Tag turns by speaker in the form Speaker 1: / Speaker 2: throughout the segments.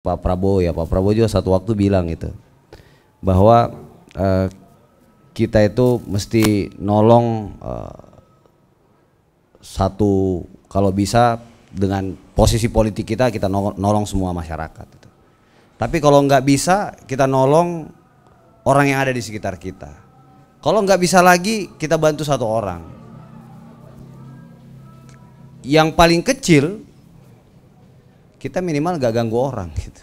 Speaker 1: Pak Prabowo ya, Pak Prabowo juga satu waktu bilang gitu bahwa kita itu mesti nolong satu, kalau bisa dengan posisi politik kita nolong semua masyarakat gitu. Tapi kalau nggak bisa, kita nolong orang yang ada di sekitar kita. Kalau nggak bisa lagi, kita bantu satu orang yang paling kecil, kita minimal gak ganggu orang gitu.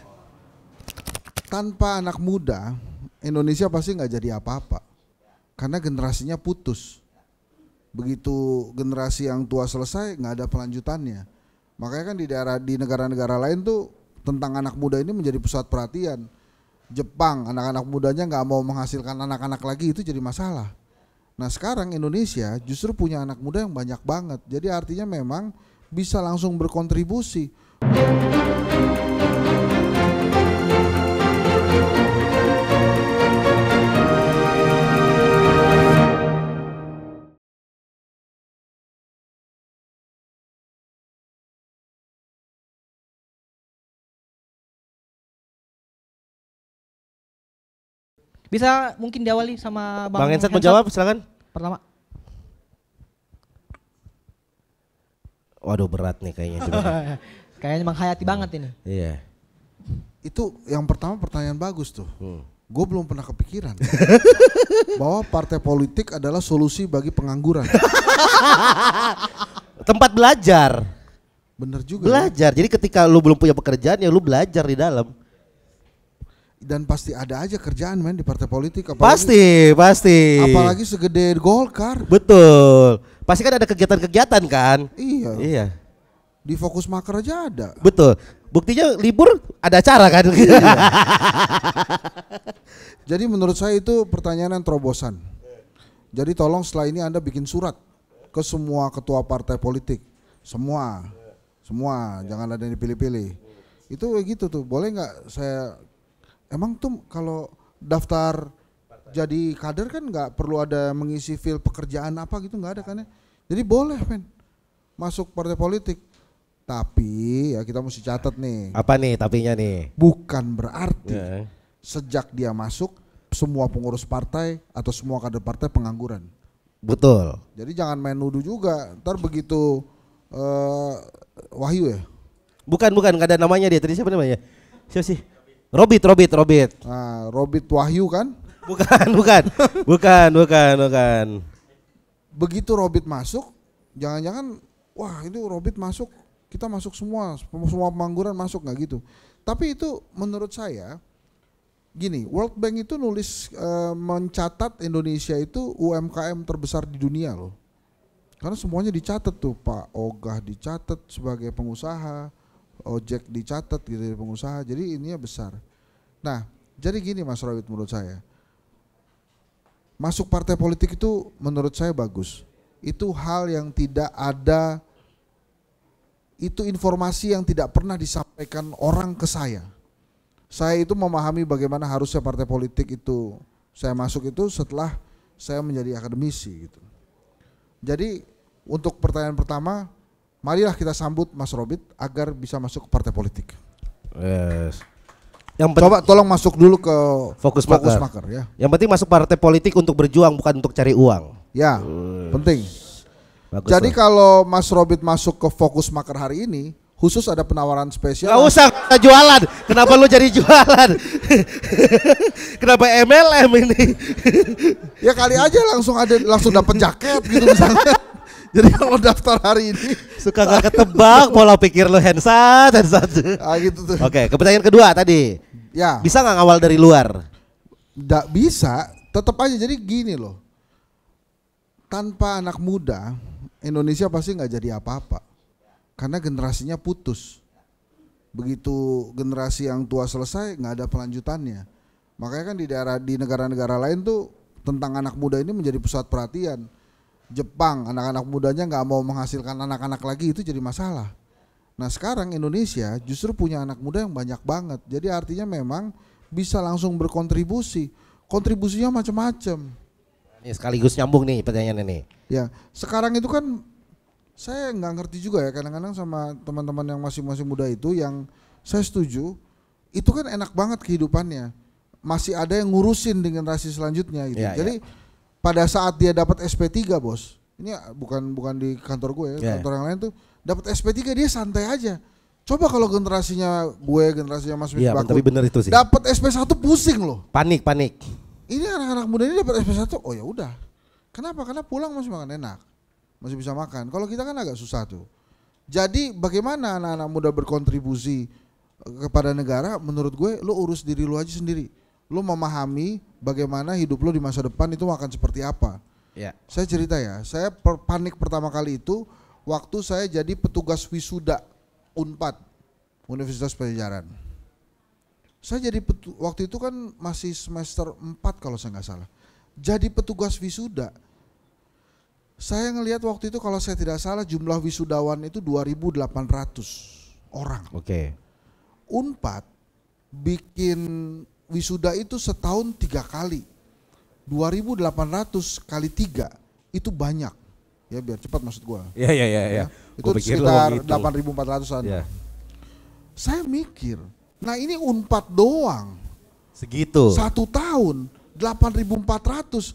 Speaker 2: Tanpa anak muda, Indonesia pasti nggak jadi apa-apa, karena generasinya putus. Begitu generasi yang tua selesai, nggak ada pelanjutannya. Makanya kan di negara-negara lain tuh tentang anak muda ini menjadi pusat perhatian. Jepang, anak-anak mudanya nggak mau menghasilkan anak-anak lagi, itu jadi masalah. Nah sekarang Indonesia justru punya anak muda yang banyak banget. Jadi artinya memang bisa langsung berkontribusi.
Speaker 3: Bisa mungkin diawali sama
Speaker 4: Bang Hensat mau jawab, silakan.
Speaker 3: Pertama.
Speaker 4: Waduh berat nih kayaknya.
Speaker 3: Kayaknya menghayati banget ini.
Speaker 4: Iya.
Speaker 2: Itu yang pertama, pertanyaan bagus tuh. Gue belum pernah kepikiran bahwa partai politik adalah solusi bagi pengangguran.
Speaker 4: Tempat belajar.
Speaker 2: Bener juga.
Speaker 4: Belajar. Jadi ketika lu belum punya pekerjaan ya lu belajar di dalam.
Speaker 2: Dan pasti ada aja kerjaan men di partai politik.
Speaker 4: Pasti.
Speaker 2: Apalagi segede Golkar.
Speaker 4: Betul. Pasti kan ada kegiatan-kegiatan kan.
Speaker 2: Iya. Di Fokus Maker aja ada.
Speaker 4: Betul. Buktinya libur ada acara kan.
Speaker 2: Iya. Jadi menurut saya itu pertanyaan yang terobosan. Jadi tolong setelah ini Anda bikin surat ke semua ketua partai politik. Semua, jangan ada yang dipilih-pilih. Itu kayak gitu tuh. Boleh nggak saya, emang tuh kalau daftar jadi kader kan nggak perlu ada mengisi fil pekerjaan apa gitu, nggak ada kan ya. Jadi boleh men masuk partai politik. Tapi ya kita mesti catat nih.
Speaker 4: Apa nih tapinya nih?
Speaker 2: Bukan berarti sejak dia masuk semua pengurus partai atau semua kader partai pengangguran.
Speaker 4: Betul.
Speaker 2: Jadi jangan main nuduh juga. Ntar begitu Wahyu ya?
Speaker 4: Bukan nggak ada namanya dia. Tadi siapa namanya? Siapa sih? Robit.
Speaker 2: Nah, Robit Wahyu kan? Bukan. Begitu Robit masuk, jangan-jangan wah itu Robit masuk, kita masuk semua pengangguran masuk, nggak gitu. Tapi itu menurut saya gini, World Bank itu nulis mencatat Indonesia itu UMKM terbesar di dunia loh. Karena semuanya dicatat tuh, Pak Ogah dicatat sebagai pengusaha, Ojek dicatat gitu dari pengusaha, jadi ininya besar. Nah, jadi gini Mas Robit, menurut saya masuk partai politik itu menurut saya bagus. Itu hal yang tidak ada, itu informasi yang tidak pernah disampaikan orang ke saya. Saya itu memahami bagaimana harusnya partai politik itu, saya masuk itu setelah saya menjadi akademisi gitu. Jadi untuk pertanyaan pertama, marilah kita sambut Mas Robit agar bisa masuk ke partai politik.
Speaker 4: Yes.
Speaker 2: Coba tolong masuk dulu ke
Speaker 4: Fokus
Speaker 2: Maker ya.
Speaker 4: Yang penting masuk partai politik untuk berjuang, bukan untuk cari uang.
Speaker 2: Ya, penting.
Speaker 4: Bagus.
Speaker 2: Jadi kalau Mas Robit masuk ke Fokus Maker hari ini, khusus ada penawaran spesial.
Speaker 4: Gak usah jualan. Kenapa lu jadi jualan? Kenapa MLM ini?
Speaker 2: Ya kali aja langsung dapat jaket gitu misalnya. Jadi kalau daftar hari ini
Speaker 4: suka gak ketebak pola pikir lu Hensat.
Speaker 2: Gitu tuh.
Speaker 4: Oke, pertanyaan kedua tadi.
Speaker 2: Ya.
Speaker 4: Bisa nggak ngawal dari luar?
Speaker 2: Nggak bisa, tetap aja. Jadi gini loh, tanpa anak muda Indonesia pasti nggak jadi apa-apa, karena generasinya putus. Begitu generasi yang tua selesai, nggak ada pelanjutannya. Makanya kan di negara-negara lain tuh tentang anak muda ini menjadi pusat perhatian. Jepang, anak-anak mudanya nggak mau menghasilkan anak-anak lagi, itu jadi masalah. Nah sekarang Indonesia justru punya anak muda yang banyak banget. Jadi artinya memang bisa langsung berkontribusi. Kontribusinya macam-macam.
Speaker 4: Ini sekaligus nyambung nih pertanyaannya nih.
Speaker 2: Ya sekarang itu kan saya nggak ngerti juga ya, kadang-kadang sama teman-teman yang masih muda itu, yang saya setuju itu kan enak banget kehidupannya. Masih ada yang ngurusin di generasi selanjutnya gitu. Jadi pada saat dia dapat SP3 bos, ini bukan di kantor gue ya, kantor yang lain tuh dapat SP3 dia santai aja. Coba kalau generasinya gue, generasinya Mas Miftah
Speaker 4: tapi bener itu sih.
Speaker 2: dapat SP1 pusing loh.
Speaker 4: Panik.
Speaker 2: Ini anak-anak muda ini dapat SP1, oh ya udah. Kenapa? Karena pulang masih makan enak, masih bisa makan. Kalau kita kan agak susah tuh. Jadi bagaimana anak-anak muda berkontribusi kepada negara? Menurut gue, lo urus diri lo aja sendiri. Lo memahami bagaimana hidup lo di masa depan itu akan seperti apa. Saya cerita ya, saya panik pertama kali itu waktu saya jadi petugas wisuda Unpad, Universitas Pajajaran. Saya jadi waktu itu kan masih semester 4 kalau saya nggak salah. Jadi petugas wisuda. Saya ngelihat waktu itu kalau saya tidak salah jumlah wisudawan itu 2.800 orang. Unpad bikin wisuda itu setahun 3 kali. 2.800 kali 3 itu banyak. Ya biar cepat maksud gua.
Speaker 4: Iya.
Speaker 2: Itu sekitar 8.400-an. Saya mikir, nah ini Unpad doang.
Speaker 4: Segitu.
Speaker 2: 1 tahun 8.400.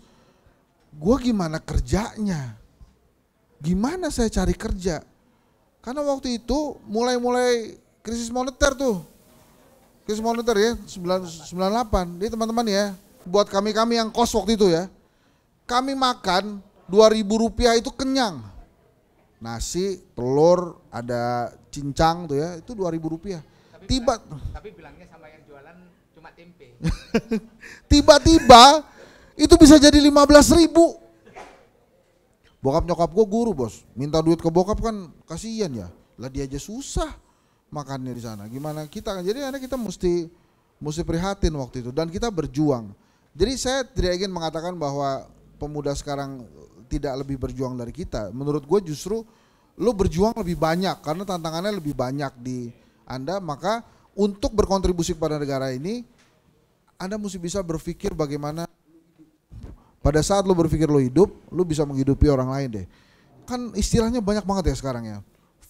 Speaker 2: Gua gimana kerjanya? Gimana saya cari kerja? Karena waktu itu mulai krisis moneter tuh. Krisis moneter ya 98. Jadi teman-teman ya, buat kami yang kos waktu itu ya. Kami makan 2.000 rupiah itu kenyang. Nasi, telur, ada cincang tuh ya, itu 2.000 rupiah.
Speaker 5: Tapi bilangnya sama yang jualan cuma tempe.
Speaker 2: Tiba-tiba itu bisa jadi 15.000. Bokap nyokap gue guru bos, minta duit ke bokap kan kasihan ya. Lah dia aja susah makannya di sana. Gimana kita kan? Jadi kita mesti prihatin waktu itu dan kita berjuang. Jadi saya tidak ingin mengatakan bahwa pemuda sekarang tidak lebih berjuang dari kita. Menurut gue justru lo berjuang lebih banyak karena tantangannya lebih banyak di Anda. Maka untuk berkontribusi kepada negara ini, Anda mesti bisa berpikir bagaimana pada saat lo berpikir lo hidup, lo bisa menghidupi orang lain deh. Kan istilahnya banyak banget ya sekarang ya.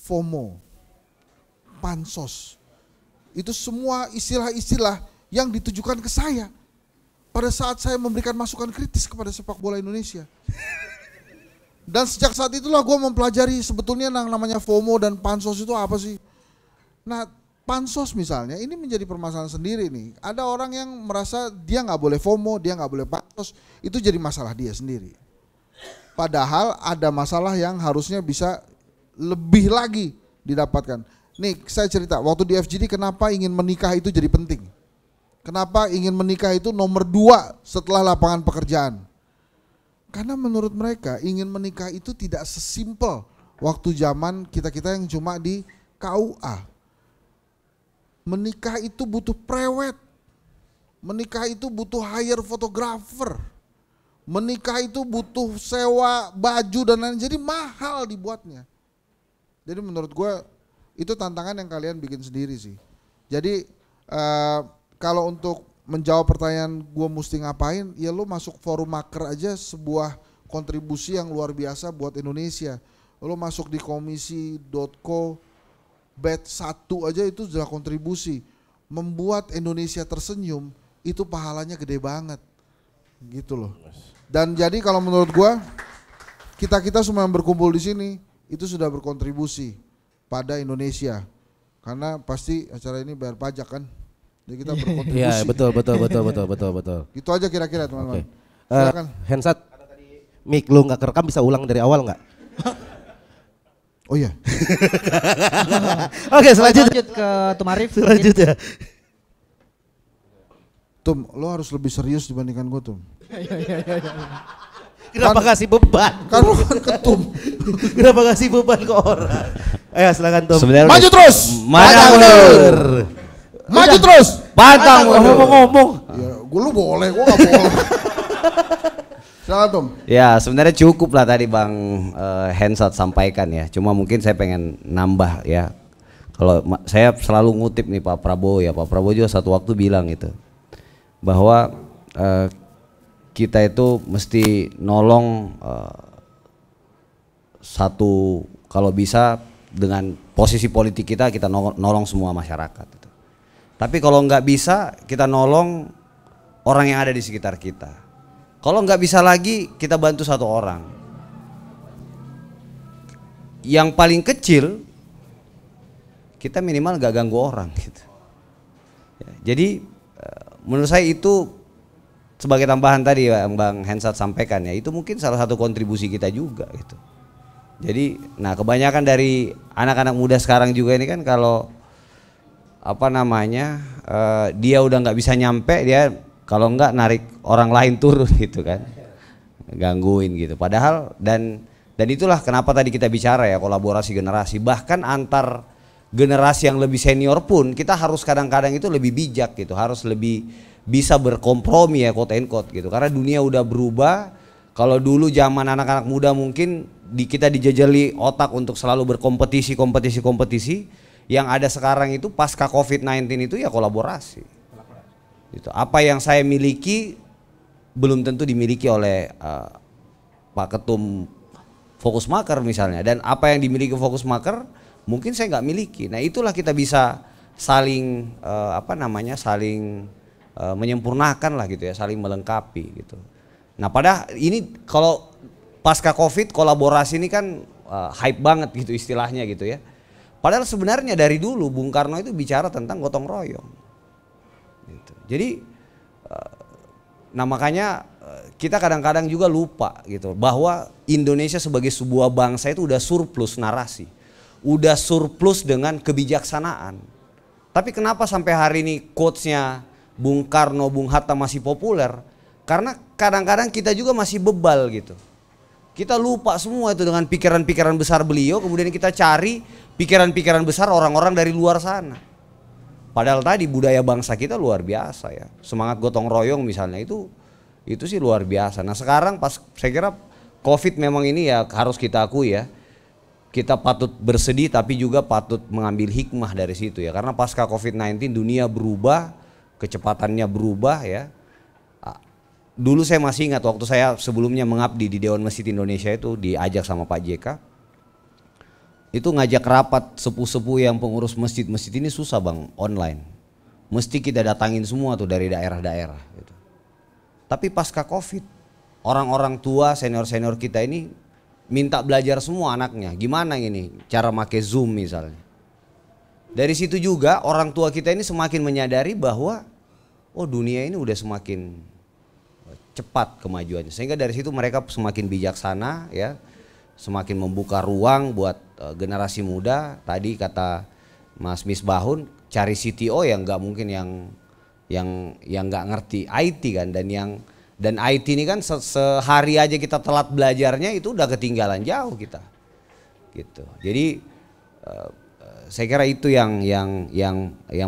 Speaker 2: FOMO, pansos, itu semua istilah-istilah yang ditujukan ke saya. Pada saat saya memberikan masukan kritis kepada sepak bola Indonesia. Dan sejak saat itulah gue mempelajari sebetulnya yang namanya FOMO dan pansos itu apa sih. Nah pansos misalnya ini menjadi permasalahan sendiri nih. Ada orang yang merasa dia nggak boleh FOMO, dia nggak boleh pansos, itu jadi masalah dia sendiri. Padahal ada masalah yang harusnya bisa lebih lagi didapatkan. Nih saya cerita, waktu di FGD kenapa ingin menikah itu jadi penting. Kenapa ingin menikah itu nomor 2 setelah lapangan pekerjaan. Karena menurut mereka ingin menikah itu tidak sesimpel waktu zaman kita-kita yang cuma di KUA. Menikah itu butuh prewed. Menikah itu butuh hire fotografer. Menikah itu butuh sewa baju dan lain-lain. Jadi mahal dibuatnya. Jadi menurut gue itu tantangan yang kalian bikin sendiri sih. Jadi kalau untuk menjawab pertanyaan gue mesti ngapain, ya lo masuk forum maker aja sebuah kontribusi yang luar biasa buat Indonesia. Lo masuk di komisi.co bet 1 aja itu sudah kontribusi. Membuat Indonesia tersenyum itu pahalanya gede banget. Gitu loh. Dan jadi kalau menurut gua kita semua yang berkumpul di sini itu sudah berkontribusi pada Indonesia. Karena pasti acara ini bayar pajak kan. Jadi kita berkontribusi.
Speaker 4: Iya, betul.
Speaker 2: Gitu aja kira-kira teman-teman.
Speaker 4: Silakan. Hensat. Mik lu nggak kerekam bisa ulang dari awal nggak?
Speaker 2: Oh iya.
Speaker 4: Oke, selanjutnya.
Speaker 3: Lanjut ke Tumarif.
Speaker 4: Selanjutnya.
Speaker 2: Tum, lo harus lebih serius dibandingkan gue Tum.
Speaker 4: Kenapa kasih beban?
Speaker 2: Kan lo kan ketum.
Speaker 4: Kenapa kasih beban ke orang? Ayo silakan Tum.
Speaker 1: Sebenarnya
Speaker 2: Maju terus.
Speaker 1: Maju mundur.
Speaker 2: Maju terus.
Speaker 1: Pantang mundur.
Speaker 4: Ngomong.
Speaker 2: Ya, gue lu boleh, gue gak boleh. Silakan Tum.
Speaker 1: Ya sebenarnya cukup lah tadi Bang Hensat sampaikan ya. Cuma mungkin saya pengen nambah ya. Kalau saya selalu ngutip nih Pak Prabowo ya. Pak Prabowo juga satu waktu bilang itu bahwa kita itu mesti nolong satu, kalau bisa dengan posisi politik kita nolong semua masyarakat. Tapi kalau nggak bisa, kita nolong orang yang ada di sekitar kita. Kalau nggak bisa lagi, kita bantu satu orang. Yang paling kecil, kita minimal nggak ganggu orang gitu. Jadi menurut saya itu sebagai tambahan tadi yang Bang Hensat sampaikan ya, itu mungkin salah satu kontribusi kita juga gitu. Jadi, nah kebanyakan dari anak-anak muda sekarang juga ini kan kalau dia udah nggak bisa nyampe, dia kalau nggak narik orang lain turun gitu kan, gangguin gitu. Padahal dan itulah kenapa tadi kita bicara ya kolaborasi generasi, bahkan antar generasi yang lebih senior pun kita harus kadang-kadang itu lebih bijak gitu, harus lebih bisa berkompromi ya quote and quote gitu, karena dunia udah berubah. Kalau dulu zaman anak-anak muda mungkin kita dijajali otak untuk selalu berkompetisi, yang ada sekarang itu pasca COVID-19 itu ya kolaborasi. Gitu. Apa yang saya miliki belum tentu dimiliki oleh Pak Ketum Fokusmaker misalnya, dan apa yang dimiliki Fokusmaker mungkin saya nggak miliki. Nah itulah kita bisa saling saling menyempurnakan lah gitu ya, saling melengkapi gitu. Nah pada ini kalau pasca Covid kolaborasi ini kan hype banget gitu istilahnya gitu ya. Padahal sebenarnya dari dulu Bung Karno itu bicara tentang gotong royong. Gitu. Jadi makanya kita kadang-kadang juga lupa gitu bahwa Indonesia sebagai sebuah bangsa itu udah surplus narasi, udah surplus dengan kebijaksanaan. Tapi kenapa sampai hari ini quotes-nya Bung Karno, Bung Hatta masih populer? Karena kadang-kadang kita juga masih bebal gitu. Kita lupa semua itu dengan pikiran-pikiran besar beliau, kemudian kita cari pikiran-pikiran besar orang-orang dari luar sana. Padahal tadi budaya bangsa kita luar biasa ya. Semangat gotong royong misalnya itu sih luar biasa. Nah sekarang pas saya kira Covid memang ini ya harus kita akui ya. Kita patut bersedih tapi juga patut mengambil hikmah dari situ ya. Karena pasca Covid-19 dunia berubah, kecepatannya berubah ya. Dulu saya masih ingat waktu saya sebelumnya mengabdi di Dewan Masjid Indonesia itu diajak sama Pak JK. Itu ngajak rapat sepuh-sepuh yang pengurus masjid-masjid ini susah Bang, online. Mesti kita datangin semua tuh dari daerah-daerah gitu. Tapi pasca Covid, orang-orang tua senior-senior kita ini minta belajar semua anaknya. Gimana ini cara make Zoom misalnya. Dari situ juga orang tua kita ini semakin menyadari bahwa oh dunia ini udah semakin cepat kemajuannya. Sehingga dari situ mereka semakin bijaksana ya. Semakin membuka ruang buat generasi muda. Tadi kata Mas Misbahun cari CTO yang nggak mungkin yang nggak ngerti IT kan, dan IT ini kan sehari aja kita telat belajarnya itu udah ketinggalan jauh kita gitu. Jadi saya kira itu yang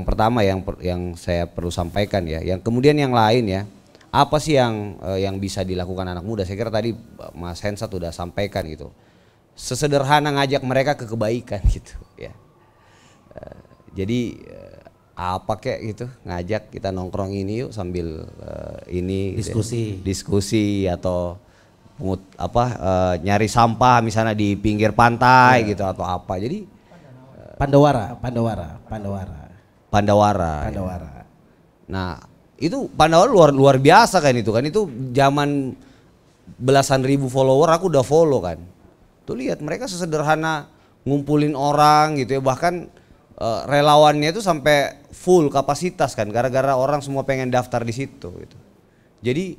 Speaker 1: pertama yang saya perlu sampaikan ya. Yang kemudian yang lain ya, apa sih yang bisa dilakukan anak muda? Saya kira tadi Mas Hensat udah sampaikan gitu. Sesederhana ngajak mereka ke kebaikan gitu ya. Jadi apa kayak gitu, ngajak kita nongkrong ini yuk sambil ini diskusi atau nyari sampah misalnya di pinggir pantai gitu atau apa. Jadi
Speaker 4: Pandawara.
Speaker 1: Ya. Nah, itu Pandawara luar biasa kan itu zaman belasan ribu follower aku udah follow kan. Tuh lihat mereka sesederhana ngumpulin orang gitu ya, bahkan relawannya itu sampai full kapasitas kan gara-gara orang semua pengen daftar di situ gitu. Jadi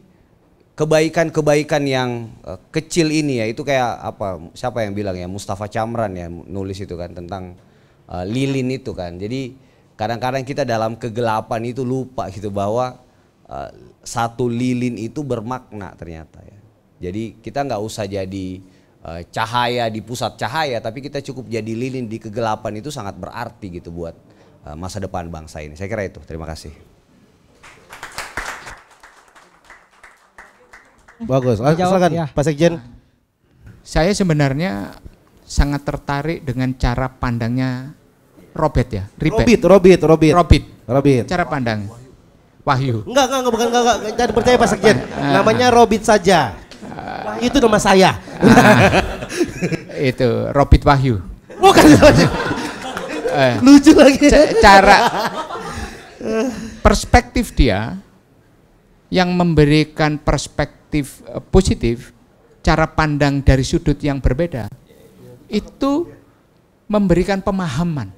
Speaker 1: kebaikan-kebaikan yang kecil ini ya itu kayak apa, siapa yang bilang ya, Mustafa Chamran ya nulis itu kan tentang lilin itu kan. Jadi kadang-kadang kita dalam kegelapan itu lupa gitu bahwa satu lilin itu bermakna ternyata ya. Jadi kita nggak usah jadi cahaya di pusat cahaya, tapi kita cukup jadi lilin di kegelapan, itu sangat berarti gitu buat masa depan bangsa ini. Saya kira itu. Terima kasih.
Speaker 4: Bagus. Silakan ya. Pak Sekjen.
Speaker 5: Saya sebenarnya sangat tertarik dengan cara pandangnya Robert ya. Robert. Cara pandang Wahyu.
Speaker 4: Enggak, bukan. Jangan percaya Pak Sekjen. Namanya Robert saja. Itu nama saya.
Speaker 5: Itu Robert Wahyu.
Speaker 4: Bukan. Lucu lagi.
Speaker 5: perspektif dia yang memberikan perspektif positif, cara pandang dari sudut yang berbeda, itu memberikan pemahaman,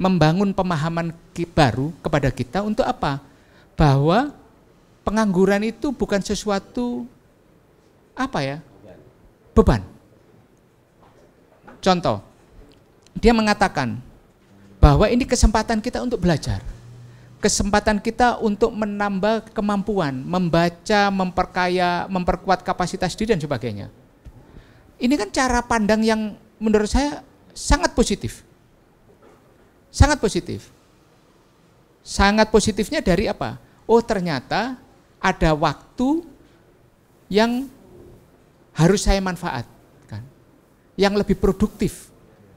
Speaker 5: membangun pemahaman baru kepada kita untuk apa? Bahwa pengangguran itu bukan sesuatu beban. Contoh, dia mengatakan bahwa ini kesempatan kita untuk belajar, kesempatan kita untuk menambah kemampuan, membaca, memperkaya, memperkuat kapasitas diri dan sebagainya. Ini kan cara pandang yang menurut saya sangat positif. Sangat positif. Sangat positifnya dari apa? Oh, ternyata ada waktu yang harus saya manfaatkan, yang lebih produktif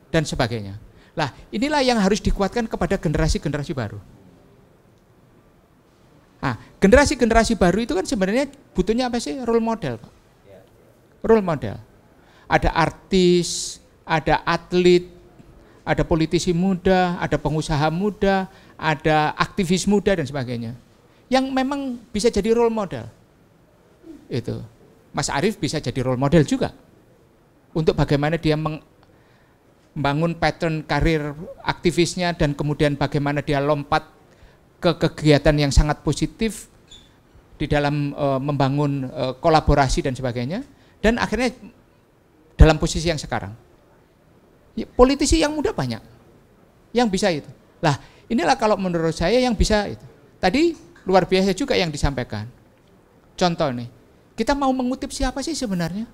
Speaker 5: dan sebagainya. Lah, inilah yang harus dikuatkan kepada generasi-generasi baru. Nah, generasi-generasi baru itu kan sebenarnya butuhnya apa sih? Role model, Pak. Role model. Ada artis, ada atlet, ada politisi muda, ada pengusaha muda, ada aktivis muda dan sebagainya. Yang memang bisa jadi role model. Itu. Mas Arief bisa jadi role model juga. Untuk bagaimana dia membangun pattern karir aktivisnya dan kemudian bagaimana dia lompat ke kegiatan yang sangat positif di dalam membangun kolaborasi dan sebagainya, dan akhirnya dalam posisi yang sekarang. Ya, politisi yang muda banyak yang bisa itu. Lah, inilah kalau menurut saya yang bisa itu. Tadi luar biasa juga yang disampaikan. Contoh nih, kita mau mengutip siapa sih sebenarnya?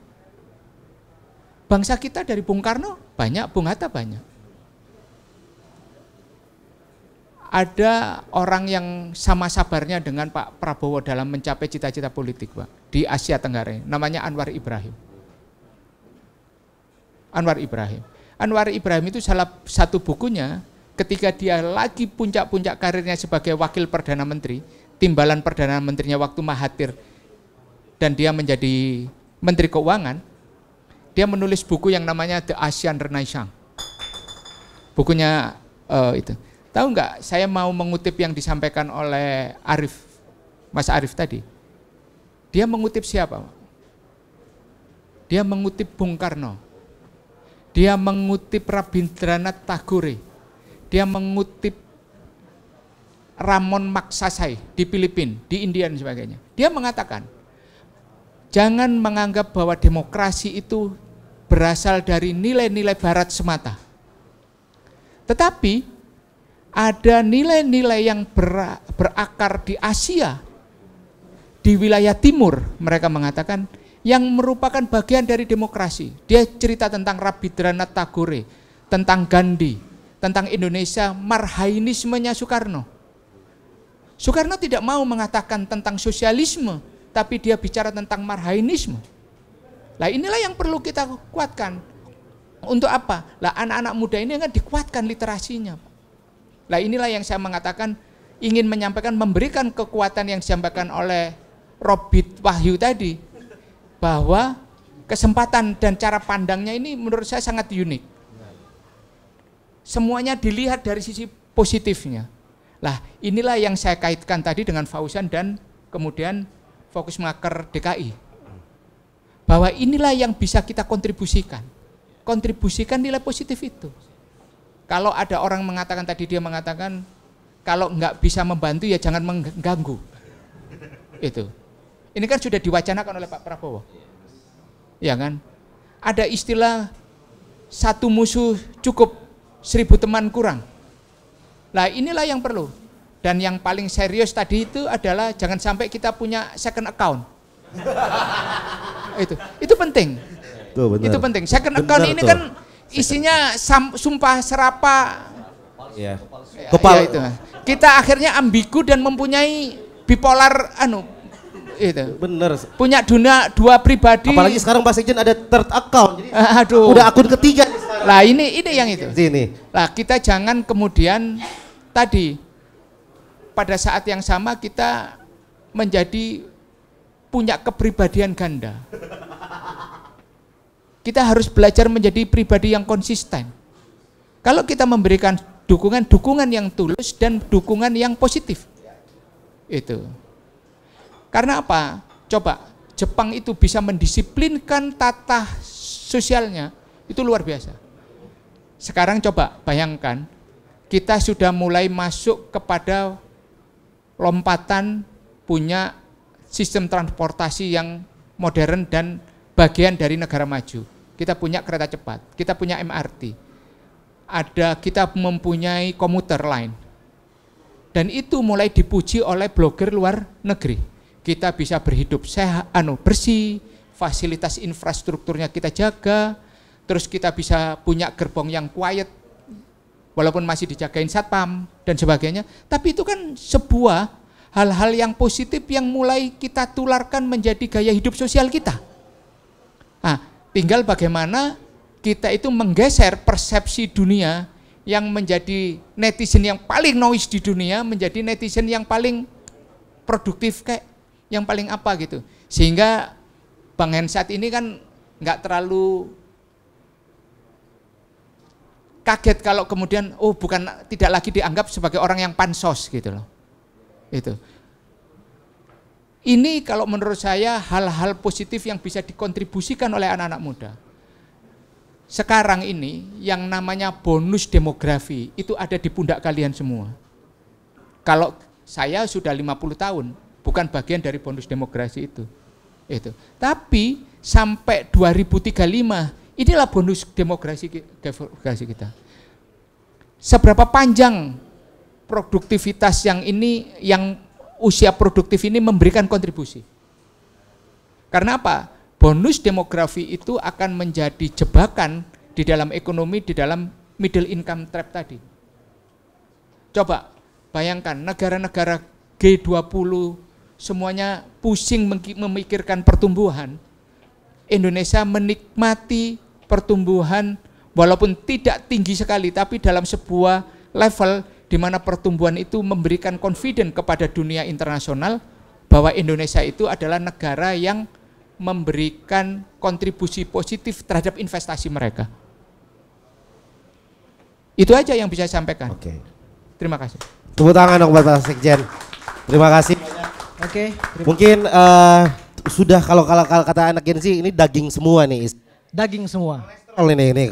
Speaker 5: Bangsa kita dari Bung Karno banyak, Bung Hatta banyak. Ada orang yang sama sabarnya dengan Pak Prabowo dalam mencapai cita-cita politik, Pak, di Asia Tenggara, namanya Anwar Ibrahim. Anwar Ibrahim. Anwar Ibrahim itu salah satu bukunya ketika dia lagi puncak-puncak karirnya sebagai wakil Perdana Menteri, timbalan Perdana Menterinya waktu Mahathir, dan dia menjadi Menteri Keuangan, dia menulis buku yang namanya The Asian Renaissance. Bukunya itu. Tahu nggak, saya mau mengutip yang disampaikan oleh Arief, Mas Arief tadi. Dia mengutip siapa? Dia mengutip Bung Karno. Dia mengutip Rabindranath Tagore. Dia mengutip Ramon Magsaysay di Filipina, di India dan sebagainya. Dia mengatakan, jangan menganggap bahwa demokrasi itu berasal dari nilai-nilai barat semata. Tetapi ada nilai-nilai yang berakar di Asia, di wilayah timur, mereka mengatakan, yang merupakan bagian dari demokrasi. Dia cerita tentang Rabindranath Tagore, tentang Gandhi, tentang Indonesia, marhainismenya Soekarno. Soekarno tidak mau mengatakan tentang sosialisme, tapi dia bicara tentang marhainisme. Lah inilah yang perlu kita kuatkan. Untuk apa? Lah anak-anak muda ini kan dikuatkan literasinya. Lah inilah yang saya mengatakan ingin menyampaikan, memberikan kekuatan yang disampaikan oleh Robit Wahyu tadi, bahwa kesempatan dan cara pandangnya ini menurut saya sangat unik. Semuanya dilihat dari sisi positifnya. Lah inilah yang saya kaitkan tadi dengan Fauzan dan kemudian Fokus Maker DKI. Bahwa inilah yang bisa kita kontribusikan. Kontribusikan nilai positif itu. Kalau ada orang mengatakan tadi, dia mengatakan kalau nggak bisa membantu ya jangan mengganggu. Itu. Ini kan sudah diwacanakan oleh Pak Prabowo. Ya kan? Ada istilah satu musuh cukup 1000 teman kurang. Lah inilah yang perlu. Dan yang paling serius tadi itu adalah jangan sampai kita punya second account. Itu penting. Itu penting. Second account ini kan isinya sumpah serapa.
Speaker 4: Ya.
Speaker 5: Ya, itu. Kita akhirnya ambigu dan mempunyai bipolar itu.
Speaker 4: Bener.
Speaker 5: Punya dua pribadi.
Speaker 4: Apalagi sekarang Pak Sekjen ada third account. Jadi
Speaker 5: aduh.
Speaker 4: Udah akun ketiga nih sekarang.
Speaker 5: Lah ini yang itu.
Speaker 4: Sini.
Speaker 5: Lah kita jangan kemudian tadi pada saat yang sama kita menjadi punya kepribadian ganda. Kita harus belajar menjadi pribadi yang konsisten. Kalau kita memberikan dukungan yang tulus dan dukungan yang positif. Itu. Karena apa? Coba Jepang itu bisa mendisiplinkan tata sosialnya, itu luar biasa. Sekarang coba bayangkan, kita sudah mulai masuk kepada lompatan punya sistem transportasi yang modern dan bagian dari negara maju. Kita punya kereta cepat, kita punya MRT, kita mempunyai komuter line, dan itu mulai dipuji oleh blogger luar negeri. Kita bisa berhidup sehat, bersih, fasilitas infrastrukturnya kita jaga, terus kita bisa punya gerbong yang quiet, walaupun masih dijagain satpam dan sebagainya. Tapi itu kan sebuah hal-hal yang positif yang mulai kita tularkan menjadi gaya hidup sosial kita. Nah, tinggal bagaimana kita itu menggeser persepsi dunia yang menjadi netizen yang paling noise di dunia menjadi netizen yang paling produktif, kayak yang paling apa gitu. Sehingga Bang Hensat ini kan nggak terlalu kaget kalau kemudian tidak lagi dianggap sebagai orang yang pansos gitu loh. Itu. Ini kalau menurut saya hal-hal positif yang bisa dikontribusikan oleh anak-anak muda. Sekarang ini yang namanya bonus demografi itu ada di pundak kalian semua. Kalau saya sudah 50 tahun, bukan bagian dari bonus demografi itu. Tapi sampai 2035 inilah bonus demografi kita. Seberapa panjang produktivitas yang usia produktif ini memberikan kontribusi. Karena apa? Bonus demografi itu akan menjadi jebakan di dalam ekonomi, di dalam middle income trap tadi. Coba bayangkan negara-negara G20 semuanya pusing memikirkan pertumbuhan. Indonesia menikmati pertumbuhan walaupun tidak tinggi sekali, tapi dalam sebuah level di mana pertumbuhan itu memberikan confidence kepada dunia internasional bahwa Indonesia itu adalah negara yang memberikan kontribusi positif terhadap investasi mereka. Itu aja yang bisa saya sampaikan.
Speaker 4: Oke.
Speaker 5: Terima kasih.
Speaker 4: Tepuk tangan dong buat Pak Sekjen. Terima kasih.
Speaker 3: Oke.
Speaker 4: Mungkin sudah kalau kata anak Gen Z ini daging semua nih.
Speaker 3: Daging semua.
Speaker 4: Ini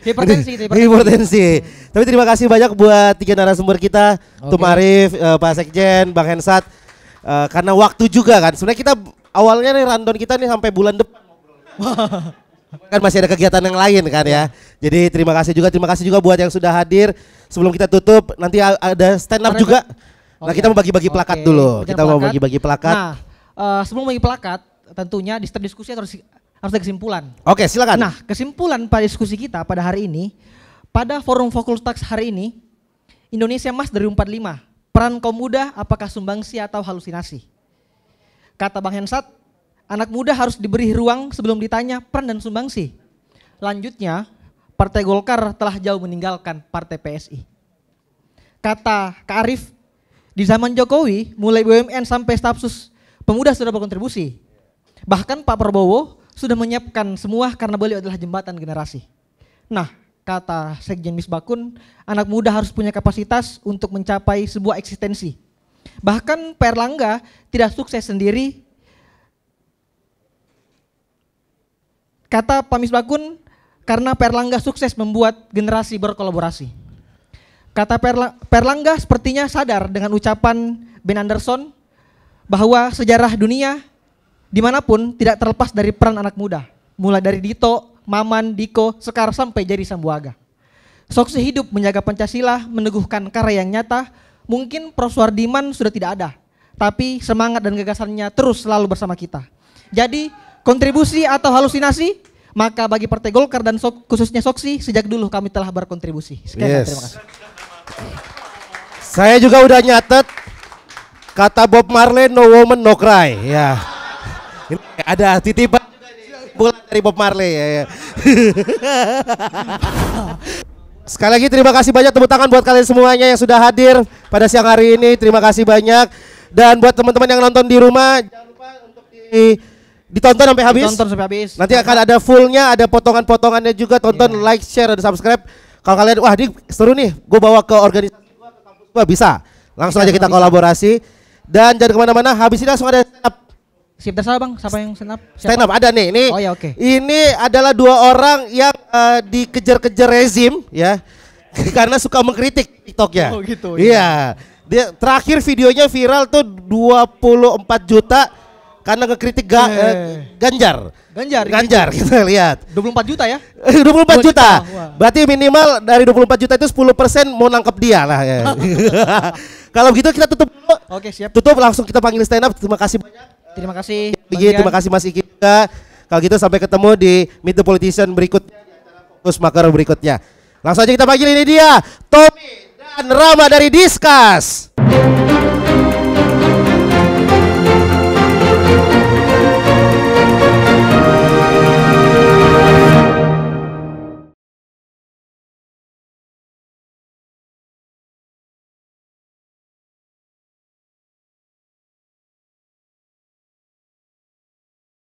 Speaker 3: Hipertensi.
Speaker 4: Tapi terima kasih banyak buat 3 narasumber kita, Tum Arif, Pak Sekjen, Bang Hensat. Karena waktu juga kan. Sebenarnya kita awalnya nih rundown kita nih sampai bulan depan. Kan masih ada kegiatan yang lain kan ya. Jadi terima kasih juga buat yang sudah hadir. Sebelum kita tutup nanti ada stand up juga. Nah, kita mau bagi-bagi plakat dulu. Kita mau bagi-bagi plakat.
Speaker 3: Nah, sebelum bagi plakat tentunya di setiap diskusi harus ada kesimpulan.
Speaker 4: Oke, silakan.
Speaker 3: Nah, kesimpulan pada diskusi kita pada hari ini, pada forum Fakultas hari ini, Indonesia Emas 2045, peran kaum muda apakah sumbangsi atau halusinasi? Kata Bang Hensat, anak muda harus diberi ruang sebelum ditanya peran dan sumbangsi. Lanjutnya, Partai Golkar telah jauh meninggalkan Partai PSI. Kata Kak Arif, di zaman Jokowi, mulai BUMN sampai stafsus pemuda sudah berkontribusi. Bahkan Pak Prabowo sudah menyiapkan semua karena beliau adalah jembatan generasi. Nah, kata Sekjen Misbakun, anak muda harus punya kapasitas untuk mencapai sebuah eksistensi. Bahkan Pak Erlangga tidak sukses sendiri. Kata Pak Misbakun, karena Pak Erlangga sukses membuat generasi berkolaborasi. Kata Pak Erlangga sepertinya sadar dengan ucapan Ben Anderson bahwa sejarah dunia dimanapun tidak terlepas dari peran anak muda. Mulai dari Dito, Maman, Diko, Sekar sampai Jerry Sambuaga. Soksi hidup menjaga Pancasila, meneguhkan karya yang nyata. Mungkin Prof. Suhardiman sudah tidak ada, tapi semangat dan gagasannya terus selalu bersama kita. Jadi kontribusi atau halusinasi, maka bagi Partai Golkar dan khususnya Soksi, sejak dulu kami telah berkontribusi. Sekian, terima kasih.
Speaker 4: Saya juga udah nyatet kata Bob Marley, no woman no cry. Ya. Ini ada titipan bulan dari Bob Marley ya. Sekali lagi terima kasih banyak, tepuk tangan buat kalian semuanya yang sudah hadir pada siang hari ini. Terima kasih banyak. Dan buat teman-teman yang nonton di rumah, jangan lupa untuk ditonton sampai habis.
Speaker 3: Ditonton sampai habis.
Speaker 4: Nanti akan ada fullnya, ada potongan-potongannya juga. Tonton, like, share, dan subscribe. Kalau kalian wah ini seru nih, gue bawa ke organisasi gue, ke kampus gue, bisa. Langsung aja kita kolaborasi. Dan jangan kemana-mana, habis ini langsung ada stand up.
Speaker 3: Siap terserah bang, siapa yang stand up?
Speaker 4: Stand up ada nih, ini.
Speaker 3: Oh ya oke.
Speaker 4: Ini adalah 2 orang yang dikejar-kejar rezim ya, karena suka mengkritik TikToknya.
Speaker 3: Oh gitu.
Speaker 4: Iya. Dia terakhir videonya viral tuh 24 juta karena ngekritik Ganjar. Ganjar kita lihat.
Speaker 3: 24 juta ya?
Speaker 4: 24 juta.
Speaker 3: Wah.
Speaker 4: Berarti minimal dari 24 juta itu 10% mau nangkep dia lah ya. Kalau gitu kita tutup dulu.
Speaker 3: Oke siap.
Speaker 4: Tutup langsung kita panggil stand up. Terima kasih banyak.
Speaker 3: Terima kasih.
Speaker 4: Iki, terima kasih Mas Iki juga. Kalau gitu sampai ketemu di Meet the Politician berikutnya di acara Fokus Makar berikutnya. Langsung aja kita panggil, ini dia Tommy dan Rama dari Discuss.